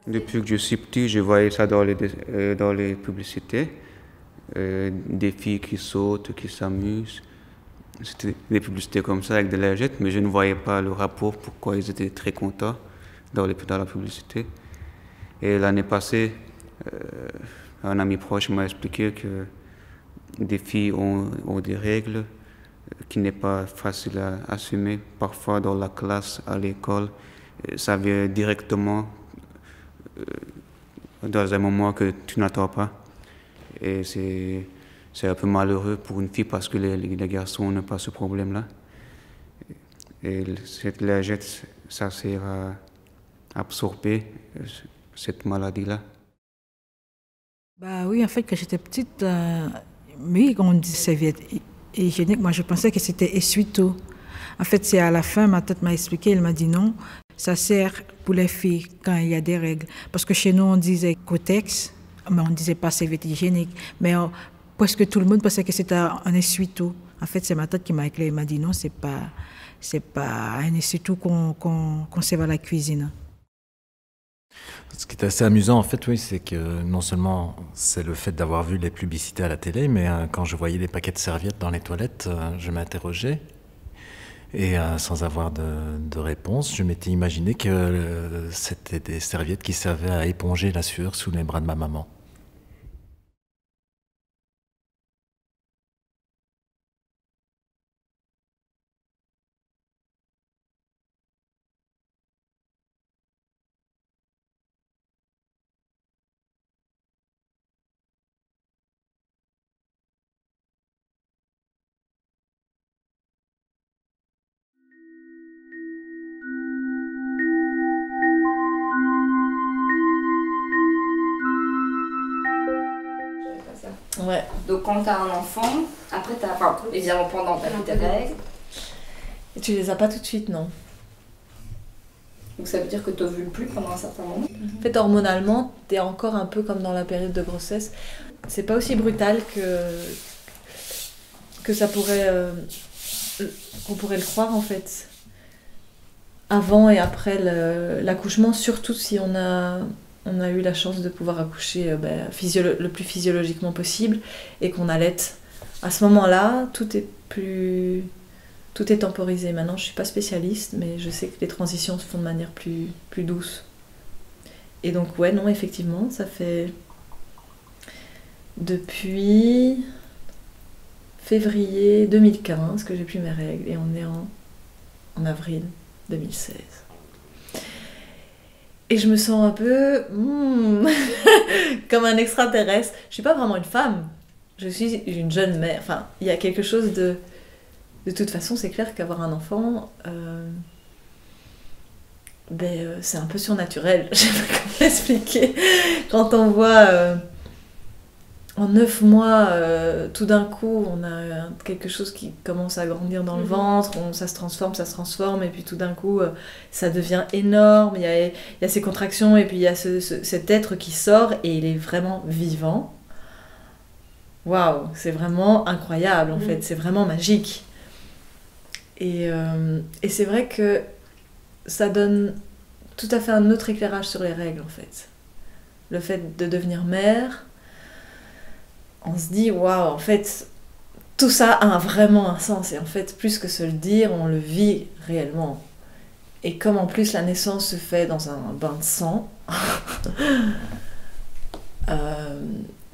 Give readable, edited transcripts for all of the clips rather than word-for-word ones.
Depuis que je suis petit, je voyais ça dans les publicités. Des filles qui sautent, qui s'amusent. C'était des publicités comme ça avec des lingettes, mais je ne voyais pas le rapport, pourquoi ils étaient très contents dans la publicité. Et l'année passée, un ami proche m'a expliqué que des filles ont des règles qui n'est pas facile à assumer. Parfois dans la classe, à l'école, ça vient directement dans un moment que tu n'attends pas. Et c'est un peu malheureux pour une fille parce que les garçons n'ont pas ce problème-là. Et cette lingette, ça sert à absorber cette maladie-là. Bah oui, en fait, quand j'étais petite, oui, quand on dit serviette hygiénique, moi je pensais que c'était essuie-tout. En fait, c'est à la fin, ma tante m'a expliqué, elle m'a dit non, ça sert pour les filles quand il y a des règles. Parce que chez nous, on disait Kotex, mais on ne disait pas serviette hygiénique. Mais presque tout le monde pensait que c'était un essuie-tout. En fait, c'est ma tante qui m'a éclairé, elle m'a dit non, c'est pas un essuie-tout qu'on sert à la cuisine. Ce qui est assez amusant, en fait, oui, c'est que non seulement c'est le fait d'avoir vu les publicités à la télé, mais quand je voyais les paquets de serviettes dans les toilettes, je m'interrogeais. Et sans avoir de réponse, je m'étais imaginé que c'était des serviettes qui servaient à éponger la sueur sous les bras de ma maman. Ouais. Donc quand t'as un enfant, après t'as, enfin évidemment pendant t'as tes règles. Et tu les as pas tout de suite, non? Donc ça veut dire que t'ovules plus pendant un certain moment. En fait, hormonalement, t'es encore un peu comme dans la période de grossesse. C'est pas aussi brutal que ça pourrait, qu'on pourrait le croire en fait. Avant et après l'accouchement, surtout si on a eu la chance de pouvoir accoucher le plus physiologiquement possible et qu'on allaite. À ce moment-là, tout est temporisé. Maintenant, je suis pas spécialiste, mais je sais que les transitions se font de manière plus douce. Et donc, ouais, non, effectivement, ça fait depuis février 2015 que j'ai plus mes règles et on est en avril 2016. Et je me sens un peu comme un extraterrestre. Je suis pas vraiment une femme, je suis une jeune mère. Enfin, il y a quelque chose de... De toute façon, c'est clair qu'avoir un enfant, c'est un peu surnaturel. Je sais pas comment l'expliquer. Quand on voit en 9 mois, tout d'un coup, on a quelque chose qui commence à grandir dans le ventre, ça se transforme, et puis tout d'un coup, ça devient énorme. Il y a ces contractions, et puis il y a cet être qui sort, et il est vraiment vivant. Waouh, c'est vraiment incroyable en fait, c'est vraiment magique. Et c'est vrai que ça donne tout à fait un autre éclairage sur les règles en fait. Le fait de devenir mère, on se dit waouh, en fait, tout ça a vraiment un sens. Et en fait, plus que se le dire, on le vit réellement. Et comme en plus la naissance se fait dans un bain de sang,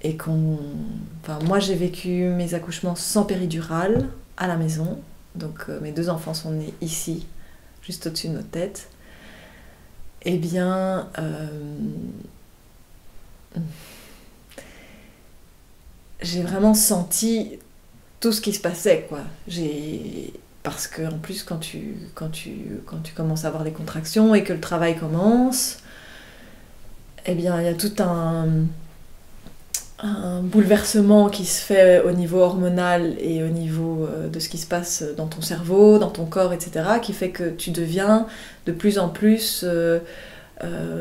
et enfin, moi j'ai vécu mes accouchements sans péridurale à la maison. Donc mes 2 enfants sont nés ici, juste au-dessus de notre tête. Eh bien, j'ai vraiment senti tout ce qui se passait, quoi. Parce que en plus, quand tu commences à avoir les contractions et que le travail commence, eh bien, il y a tout un bouleversement qui se fait au niveau hormonal et au niveau de ce qui se passe dans ton cerveau, dans ton corps, etc., qui fait que tu deviens de plus en plus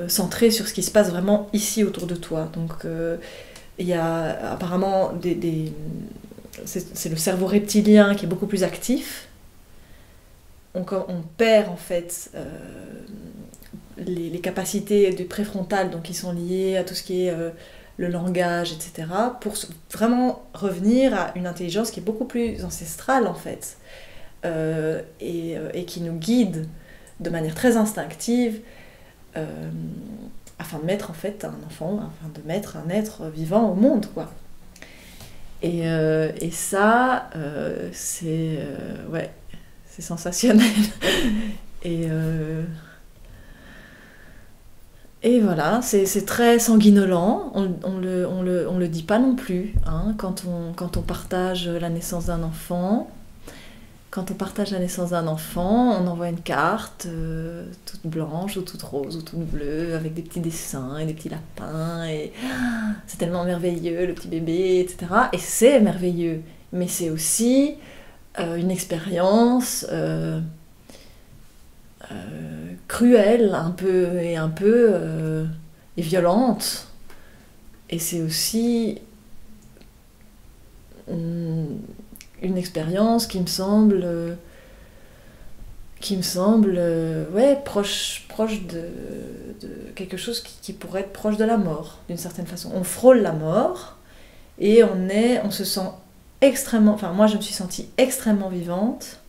centré sur ce qui se passe vraiment ici autour de toi. Donc il y a apparemment c'est le cerveau reptilien qui est beaucoup plus actif. On perd en fait les capacités du préfrontal, donc qui sont liées à tout ce qui est le langage, etc., pour vraiment revenir à une intelligence qui est beaucoup plus ancestrale, en fait, et qui nous guide de manière très instinctive, afin de mettre, en fait, un enfant, afin de mettre un être vivant au monde, quoi. Et ça, c'est sensationnel. Et voilà, c'est très sanguinolent, on le dit pas non plus, hein, quand on partage la naissance d'un enfant. Quand on partage la naissance d'un enfant, on envoie une carte toute blanche ou toute rose ou toute bleue avec des petits dessins et des petits lapins et c'est tellement merveilleux le petit bébé, etc. Et c'est merveilleux, mais c'est aussi une expérience cruelle un peu et violente. Et c'est aussi une expérience qui me semble proche de quelque chose qui pourrait être proche de la mort, d'une certaine façon. On frôle la mort et on se sent extrêmement... Enfin, moi, je me suis sentie extrêmement vivante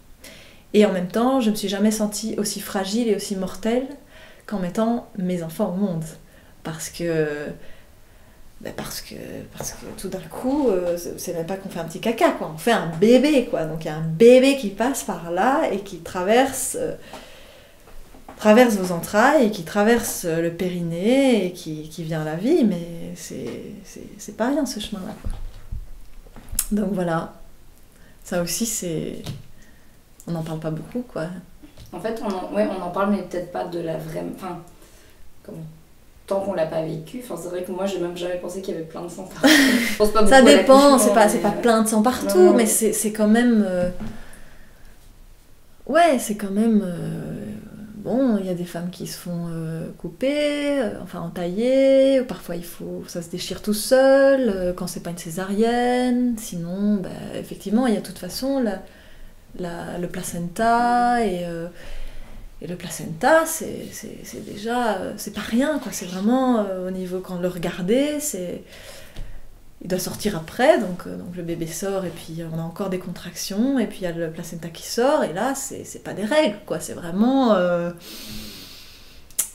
et en même temps, je me suis jamais sentie aussi fragile et aussi mortelle qu'en mettant mes enfants au monde. Parce que tout d'un coup, c'est même pas qu'on fait un petit caca, quoi. On fait un bébé, quoi. Donc il y a un bébé qui passe par là et qui traverse vos entrailles et qui traverse le périnée et qui vient à la vie, mais c'est pas rien ce chemin-là, quoi. Donc voilà, ça aussi on n'en parle pas beaucoup, quoi. En fait, on en parle, mais peut-être pas de la vraie... Enfin, comment... Tant qu'on l'a pas vécu, enfin, c'est vrai que moi j'ai même jamais pensé qu'il y avait plein de sang partout. Je pense pas beaucoup ça dépend, c'est pas plein de sang partout, non. Mais c'est quand même... c'est quand même... Bon, il y a des femmes qui se font couper, entailler, parfois ça se déchire tout seul, quand c'est pas une césarienne, sinon, effectivement, il y a de toute façon le placenta et le placenta, c'est déjà... c'est pas rien, quoi. C'est vraiment, au niveau, quand le regardez, il doit sortir après, donc le bébé sort, et puis on a encore des contractions, et puis il y a le placenta qui sort, et là, c'est pas des règles, quoi. C'est vraiment...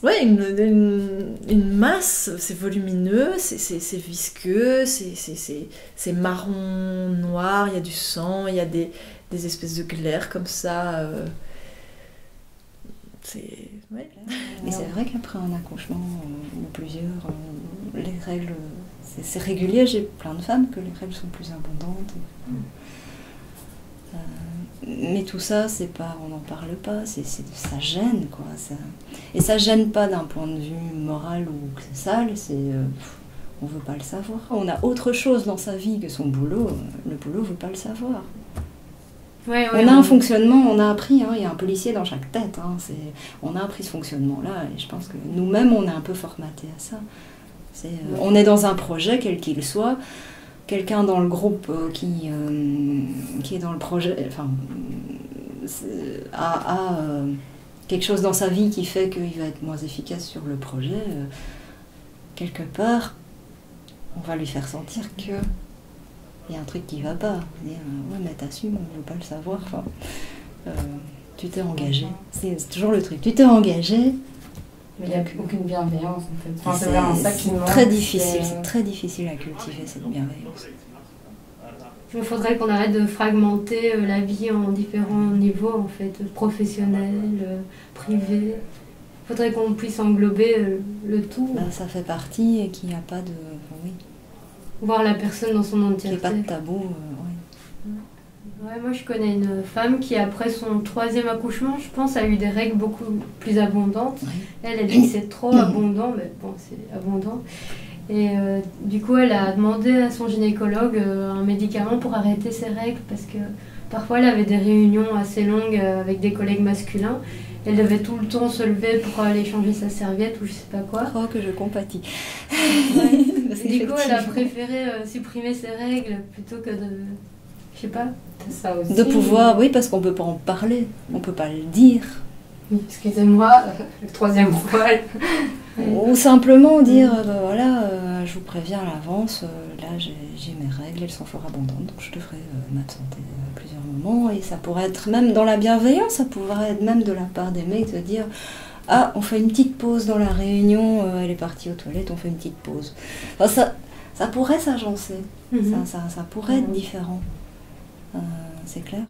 une masse, c'est volumineux, c'est visqueux, c'est marron, noir, il y a du sang, il y a des espèces de glaires comme ça... Mais c'est vrai qu'après un accouchement ou plusieurs, les règles, c'est régulier. J'ai plein de femmes que les règles sont plus abondantes. Mais tout ça, c'est pas, on n'en parle pas, ça gêne, quoi. Et ça gêne pas d'un point de vue moral ou que c'est sale, on veut pas le savoir. On a autre chose dans sa vie que son boulot, le boulot veut pas le savoir. On a un fonctionnement, on a appris, hein, il y a un policier dans chaque tête, hein, on a appris ce fonctionnement-là, et je pense que nous-mêmes, on est un peu formatés à ça. On est dans un projet, quel qu'il soit, quelqu'un dans le groupe qui est dans le projet, a quelque chose dans sa vie qui fait qu'il va être moins efficace sur le projet, quelque part, on va lui faire sentir que il y a un truc qui va pas. Dire, ouais, mais t'assumes, on veut pas le savoir. Tu t'es engagé. C'est toujours le truc. Tu t'es engagé. Mais il n'y a aucune bienveillance, en fait. C'est vraiment ça qui manque. C'est très difficile à cultiver, cette bienveillance. Il faudrait qu'on arrête de fragmenter la vie en différents niveaux, en fait, professionnel, privé. Il faudrait qu'on puisse englober le tout. Ça fait partie et qu'il n'y a pas de... Oui. Voir la personne dans son entièreté. Il n'y a pas de tabou, Ouais, moi je connais une femme qui après son 3e accouchement, je pense, a eu des règles beaucoup plus abondantes. Oui. Elle dit que c'est trop abondant, mais bon, c'est abondant. Et du coup, elle a demandé à son gynécologue un médicament pour arrêter ses règles, parce que parfois elle avait des réunions assez longues avec des collègues masculins. Elle devait tout le temps se lever pour aller changer sa serviette ou je sais pas quoi. Oh, que je compatis. Du coup, elle a préféré supprimer ses règles plutôt que de... Je sais pas. Ça aussi. De pouvoir, oui, parce qu'on peut pas en parler. On peut pas le dire. Oui, excusez-moi, le troisième poil. Ou simplement dire, voilà, je vous préviens à l'avance, là j'ai mes règles, elles sont fort abondantes, donc je devrais m'absenter à plusieurs moments. Et ça pourrait être même dans la bienveillance, ça pourrait être même de la part des mecs de dire, ah, on fait une petite pause dans la réunion, elle est partie aux toilettes, on fait une petite pause. Enfin, ça pourrait s'agencer, ça pourrait être différent, c'est clair.